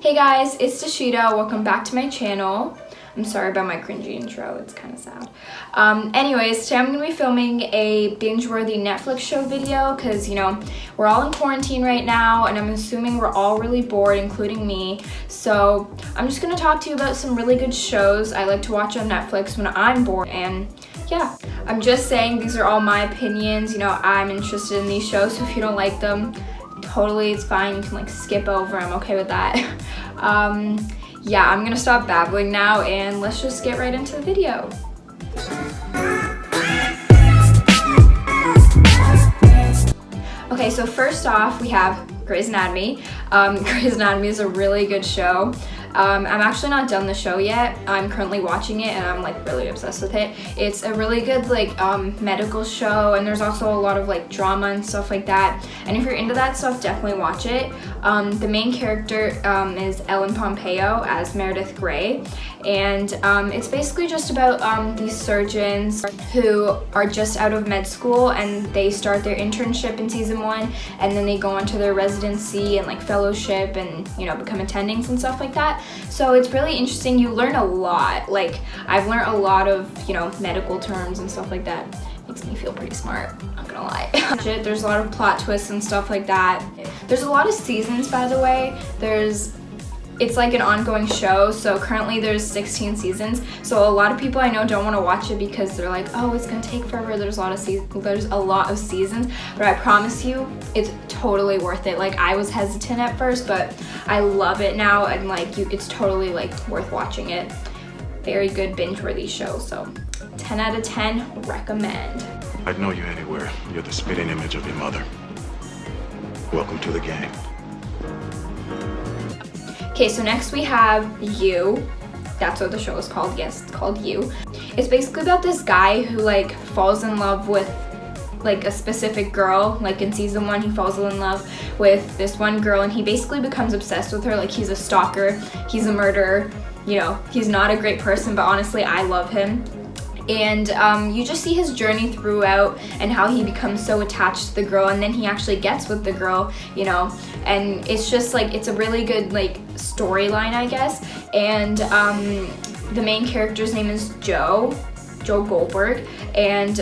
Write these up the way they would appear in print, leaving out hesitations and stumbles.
Hey guys, it's Tashida. Welcome back to my channel. I'm sorry about my cringy intro, it's kind of sad. Anyways, today I'm going to be filming a binge-worthy Netflix show video because, you know, we're all in quarantine right now and I'm assuming we're all really bored, including me. So I'm just going to talk to you about some really good shows I like to watch on Netflix when I'm bored. And yeah, I'm just saying these are all my opinions. You know, I'm interested in these shows, so if you don't like them, totally, it's fine. You can like skip over. I'm okay with that. Yeah, I'm gonna stop babbling now and let's just get right into the video. Okay, so first off, we have Grey's Anatomy. Grey's Anatomy is a really good show. I'm actually not done the show yet. I'm currently watching it and I'm like really obsessed with it. It's a really good like medical show, and there's also a lot of like drama and stuff like that. And if you're into that stuff, definitely watch it. The main character is Ellen Pompeo as Meredith Grey, and it's basically just about these surgeons who are just out of med school and they start their internship in season 1, and then they go on to their residency and like fellowship and, you know, become attendings and stuff like that. So it's really interesting. You learn a lot. Like, I've learned a lot of, you know, medical terms and stuff like that. Makes me feel pretty smart, not gonna lie. There's a lot of plot twists and stuff like that. There's a lot of seasons, by the way. It's like an ongoing show, so currently there's 16 seasons. So a lot of people I know don't want to watch it because they're like, oh, it's gonna take forever. There's a lot of seasons, but I promise you, it's totally worth it. Like, I was hesitant at first, but I love it now, and like it's totally like worth watching it. Very good binge-worthy show, so 10 out of 10 recommend. I'd know you anywhere. You're the spitting image of your mother. Welcome to the gang. Okay, so next we have You. That's what the show is called. Yes, it's called You. It's basically about this guy who like falls in love with like a specific girl. Like in season 1, he falls in love with this one girl and he basically becomes obsessed with her. Like, he's a stalker, he's a murderer, you know, he's not a great person, but honestly, I love him. And you just see his journey throughout and how he becomes so attached to the girl, and then he actually gets with the girl, you know, and it's just like, it's a really good like storyline, I guess. And the main character's name is Joe Goldberg, and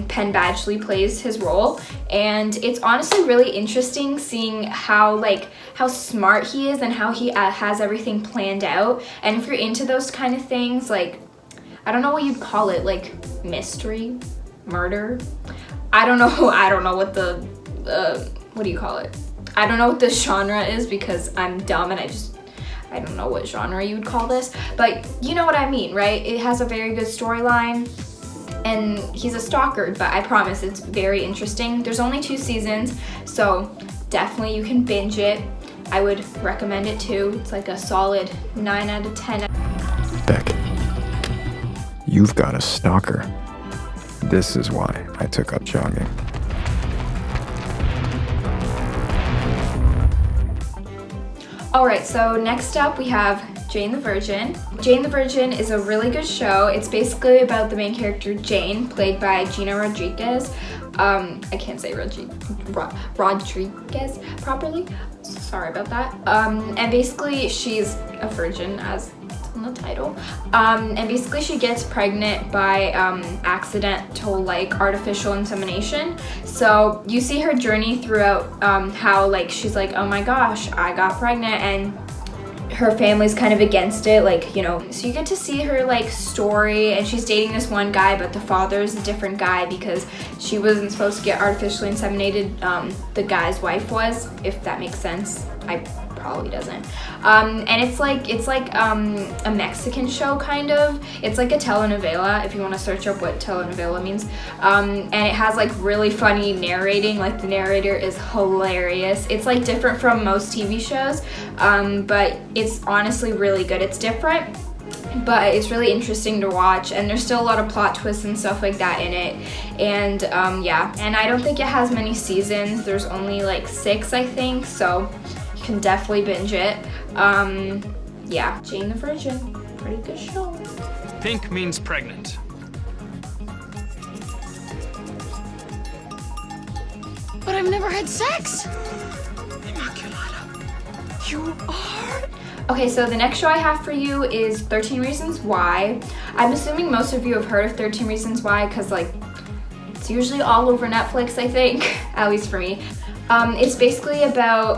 Penn Badgley plays his role, and it's honestly really interesting seeing how smart he is and how he has everything planned out. And if you're into those kind of things, like, I don't know what you'd call it, like mystery, murder. I don't know what the what do you call it? I don't know what the genre is because I'm dumb and I don't know what genre you would call this, but you know what I mean, right? It has a very good storyline, and he's a stalker, but I promise it's very interesting. There's only 2 seasons, so definitely you can binge it. I would recommend it too. It's like a solid 9 out of 10. Beck, you've got a stalker. This is why I took up jogging. Alright, so next up we have Jane the Virgin. Jane the Virgin is a really good show. It's basically about the main character, Jane, played by Gina Rodriguez. I can't say Rodriguez properly. Sorry about that. And basically she's a virgin, as in the title, and basically she gets pregnant by accidental like artificial insemination. So you see her journey throughout, how like she's like, oh my gosh, I got pregnant, and her family's kind of against it, like, you know. So you get to see her like story, and she's dating this one guy, but the father is a different guy because she wasn't supposed to get artificially inseminated. The guy's wife was, if that makes sense. I probably doesn't. And it's like a Mexican show, kind of. It's like a telenovela, if you want to search up what telenovela means. And it has like really funny narrating. Like, the narrator is hilarious. It's like different from most TV shows, but it's honestly really good. It's different, but it's really interesting to watch, and there's still a lot of plot twists and stuff like that in it. And yeah, and I don't think it has many seasons. There's only like 6, I think, so you can definitely binge it. Yeah, Jane the Virgin, pretty good show. Pink means pregnant. But I've never had sex. Immaculata. You are? Okay, so the next show I have for you is 13 Reasons Why. I'm assuming most of you have heard of 13 Reasons Why because like it's usually all over Netflix, I think, at least for me. It's basically about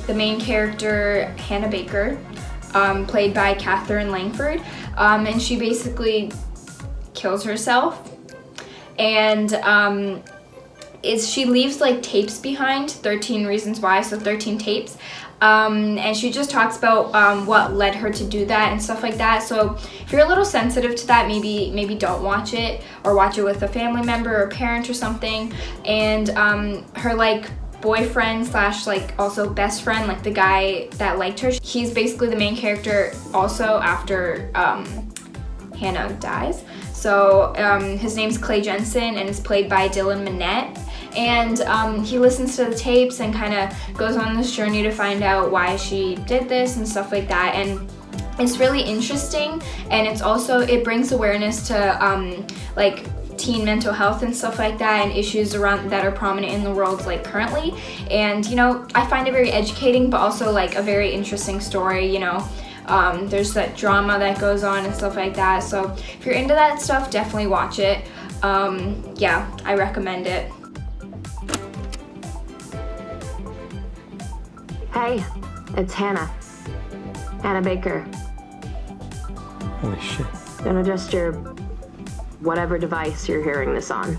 the main character, Hannah Baker, played by Katherine Langford, and she basically kills herself, and she leaves like tapes behind, 13 Reasons Why, so 13 tapes. And she just talks about what led her to do that and stuff like that. So if you're a little sensitive to that, maybe don't watch it, or watch it with a family member or parent or something. And her like boyfriend slash like also best friend, like the guy that liked her, he's basically the main character also after Hannah dies. So his name's Clay Jensen and is played by Dylan Minnette. And he listens to the tapes and kind of goes on this journey to find out why she did this and stuff like that. And it's really interesting, and it brings awareness to like teen mental health and stuff like that, and issues around that are prominent in the world like currently. And you know, I find it very educating, but also like a very interesting story, you know. There's that drama that goes on and stuff like that. So if you're into that stuff, definitely watch it. Yeah, I recommend it. Hey, it's Hannah Baker. Holy shit. Don't adjust your whatever device you're hearing this on.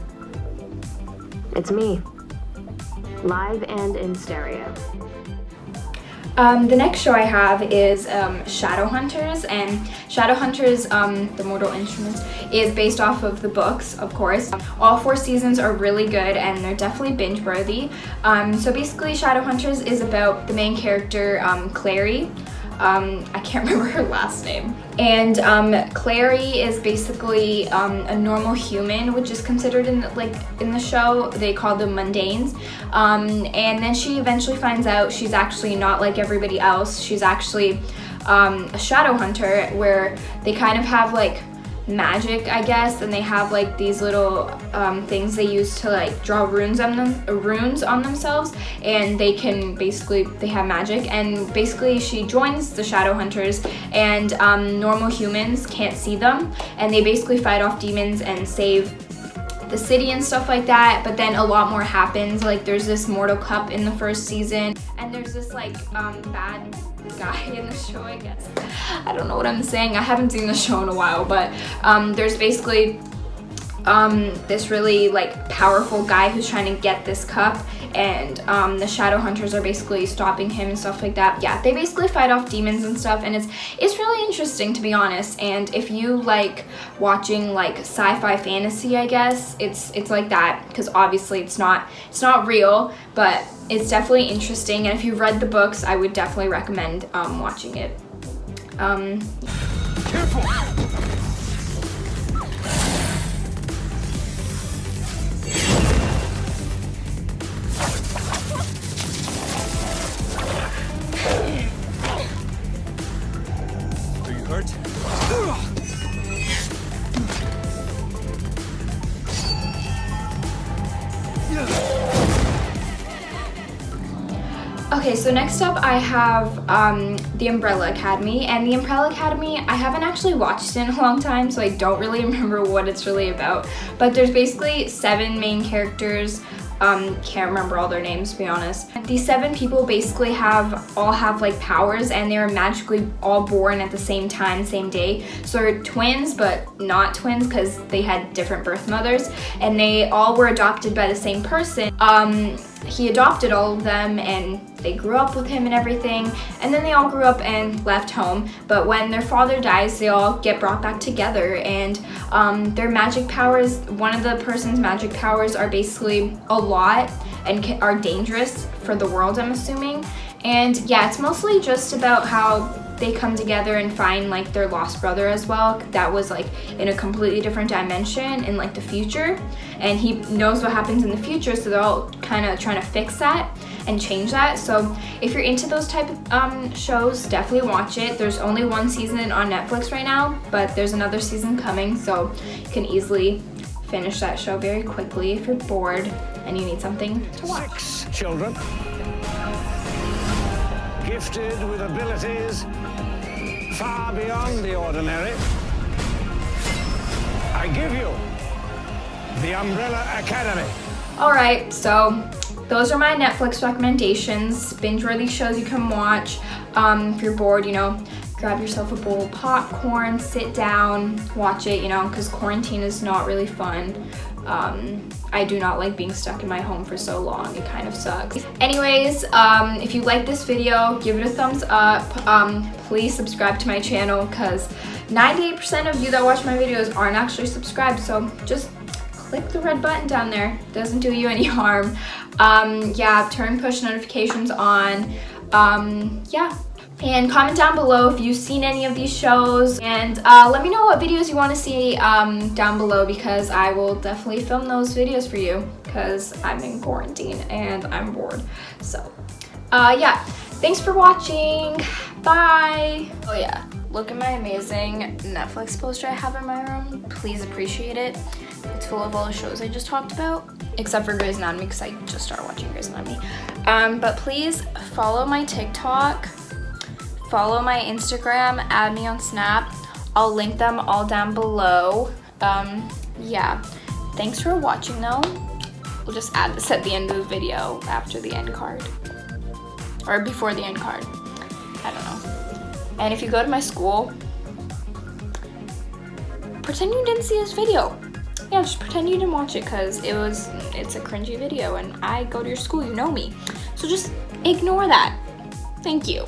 It's me, live and in stereo. The next show I have is Shadowhunters, and Shadowhunters, The Mortal Instruments, is based off of the books, of course. All 4 seasons are really good, and they're definitely binge-worthy. So basically, Shadowhunters is about the main character, Clary. I can't remember her last name. And Clary is basically a normal human, which is considered in the show. They call them mundanes. And then she eventually finds out she's actually not like everybody else. She's actually a shadow hunter, where they kind of have like magic, I guess, and they have like these little things they use to like draw runes on themselves, and they have magic. And basically she joins the shadow hunters, and normal humans can't see them, and they basically fight off demons and save the city and stuff like that. But then a lot more happens. Like there's this mortal cup in the first season, and there's this like bad guy in the show, I guess. I don't know what I'm saying. I haven't seen the show in a while, but there's basically this really like powerful guy who's trying to get this cup, and the shadow hunters are basically stopping him and stuff like that. Yeah, they basically fight off demons and stuff, and it's really interesting, to be honest. And if you like watching like sci-fi fantasy, I guess it's like that, because obviously it's not real, but it's definitely interesting. And if you've read the books, I would definitely recommend watching it. Careful! Are you hurt? Okay, so next up I have The Umbrella Academy, and The Umbrella Academy, I haven't actually watched it in a long time, so I don't really remember what it's really about, but there's basically 7 main characters. Can't remember all their names, to be honest. These 7 people basically all have like powers, and they were magically all born at the same time, same day. So they're twins, but not twins because they had different birth mothers, and they all were adopted by the same person. He adopted all of them, and they grew up with him and everything, and then they all grew up and left home. But when their father dies, they all get brought back together, and their magic powers, one of the person's magic powers are basically a lot and are dangerous for the world, I'm assuming. And yeah, it's mostly just about how they come together and find like their lost brother as well, that was like in a completely different dimension in like the future, and he knows what happens in the future, so they're all kind of trying to fix that and change that. So if you're into those type of shows, definitely watch it. There's only 1 season on Netflix right now, but there's another season coming, so you can easily finish that show very quickly if you're bored and you need something to watch. 6 children, gifted with abilities far beyond the ordinary. I give you the Umbrella Academy. Alright, so those are my Netflix recommendations, binge-worthy shows you can watch. If you're bored, you know, grab yourself a bowl of popcorn, sit down, watch it, you know, because quarantine is not really fun. I do not like being stuck in my home for so long. It kind of sucks. Anyways, if you like this video, give it a thumbs up. Please subscribe to my channel because 98% of you that watch my videos aren't actually subscribed. So just click the red button down there. It doesn't do you any harm. Yeah, turn push notifications on. Yeah. And comment down below if you've seen any of these shows, and let me know what videos you want to see down below, because I will definitely film those videos for you because I'm in quarantine and I'm bored. So yeah, thanks for watching. Bye. Oh yeah, look at my amazing Netflix poster I have in my room. Please appreciate it. It's full of all the shows I just talked about, except for Grey's Anatomy because I just started watching Grey's Anatomy. But please follow my TikTok. Follow my Instagram, add me on Snap. I'll link them all down below. Yeah, thanks for watching though. We'll just add this at the end of the video after the end card. Or before the end card. I don't know. And if you go to my school, pretend you didn't see this video. Yeah, just pretend you didn't watch it because it's a cringy video and I go to your school, you know me. So just ignore that. Thank you.